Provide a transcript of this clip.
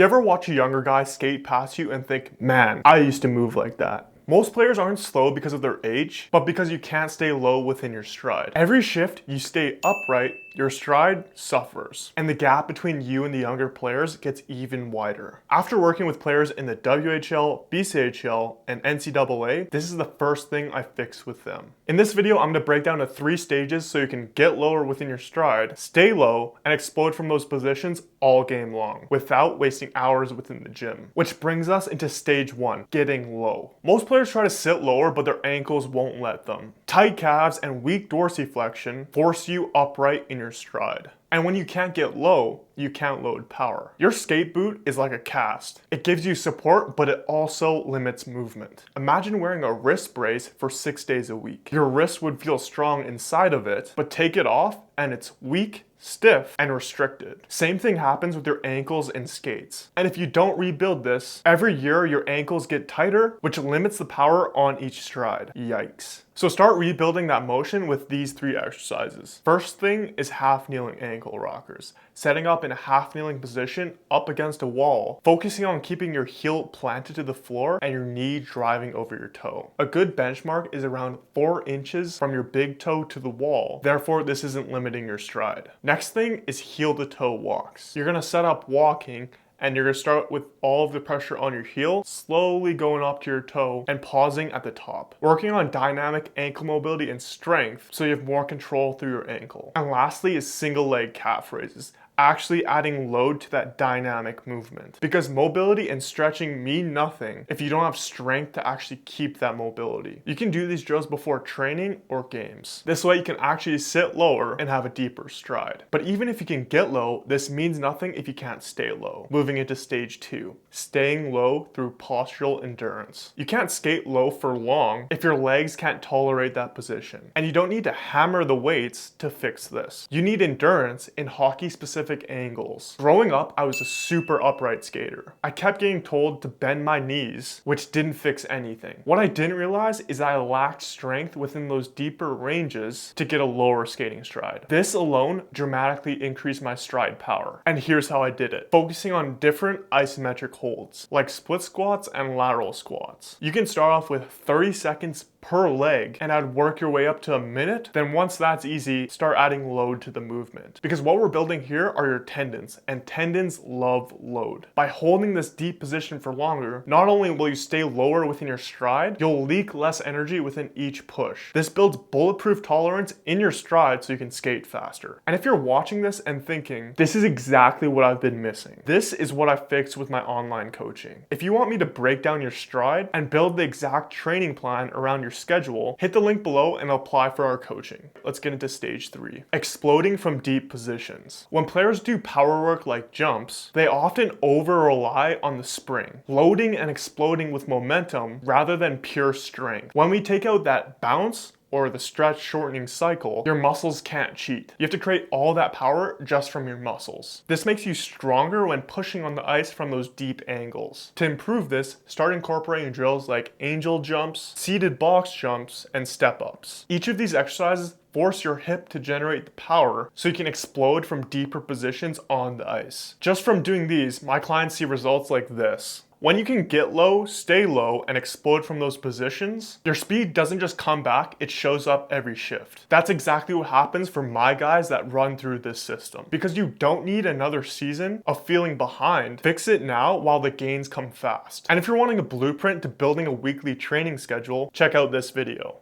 You ever watch a younger guy skate past you and think, man, I used to move like that? Most players aren't slow because of their age, but because you can't stay low within your stride. Every shift you stay upright, your stride suffers, and the gap between you and the younger players gets even wider. After working with players in the WHL, BCHL, and NCAA, this is the first thing I fixed with them. In this video, I'm going to break down to 3 stages so you can get lower within your stride, stay low, and explode from those positions all game long, without wasting hours within the gym. Which brings us into stage 1, getting low. Most players try to sit lower, but their ankles won't let them. Tight calves and weak dorsiflexion force you upright in your stride. And when you can't get low, you can't load power. Your skate boot is like a cast. It gives you support, but it also limits movement. Imagine wearing a wrist brace for 6 days a week. Your wrist would feel strong inside of it, but take it off and it's weak, stiff, and restricted. Same thing happens with your ankles and skates. And if you don't rebuild this, every year your ankles get tighter, which limits the power on each stride. Yikes. So start rebuilding that motion with these 3 exercises. First thing is half kneeling ankle rockers. Setting up in a half kneeling position up against a wall, focusing on keeping your heel planted to the floor and your knee driving over your toe. A good benchmark is around 4 inches from your big toe to the wall. Therefore, this isn't limiting your stride. Next thing is heel to toe walks. You're gonna set up walking and you're gonna start with all of the pressure on your heel, slowly going up to your toe and pausing at the top. Working on dynamic ankle mobility and strength so you have more control through your ankle. And lastly is single leg calf raises. Actually adding load to that dynamic movement. Because mobility and stretching mean nothing if you don't have strength to actually keep that mobility. You can do these drills before training or games. This way you can actually sit lower and have a deeper stride. But even if you can get low, this means nothing if you can't stay low. Moving into stage 2, staying low through postural endurance. You can't skate low for long if your legs can't tolerate that position. And you don't need to hammer the weights to fix this. You need endurance in hockey specific angles. Growing up, I was a super upright skater. I kept getting told to bend my knees, which didn't fix anything. What I didn't realize is I lacked strength within those deeper ranges to get a lower skating stride. This alone dramatically increased my stride power. And here's how I did it. Focusing on different isometric holds, like split squats and lateral squats. You can start off with 30 seconds per leg and I'd work your way up to a minute. Then once that's easy, start adding load to the movement. Because what we're building here are your tendons, and tendons love load. By holding this deep position for longer, not only will you stay lower within your stride, you'll leak less energy within each push. This builds bulletproof tolerance in your stride so you can skate faster. And if you're watching this and thinking, this is exactly what I've been missing, this is what I fixed with my online coaching. If you want me to break down your stride and build the exact training plan around your schedule, hit the link below and apply for our coaching. Let's get into stage 3, exploding from deep positions. When players do power work like jumps, they often over rely on the spring, loading and exploding with momentum rather than pure strength. When we take out that bounce, or the stretch shortening cycle, your muscles can't cheat. You have to create all that power just from your muscles. This makes you stronger when pushing on the ice from those deep angles. To improve this, start incorporating drills like angel jumps, seated box jumps, and step ups. Each of these exercises force your hip to generate the power so you can explode from deeper positions on the ice. Just from doing these, my clients see results like this. When you can get low, stay low, and explode from those positions, your speed doesn't just come back, it shows up every shift. That's exactly what happens for my guys that run through this system. Because you don't need another season of feeling behind, fix it now while the gains come fast. And if you're wanting a blueprint to building a weekly training schedule, check out this video.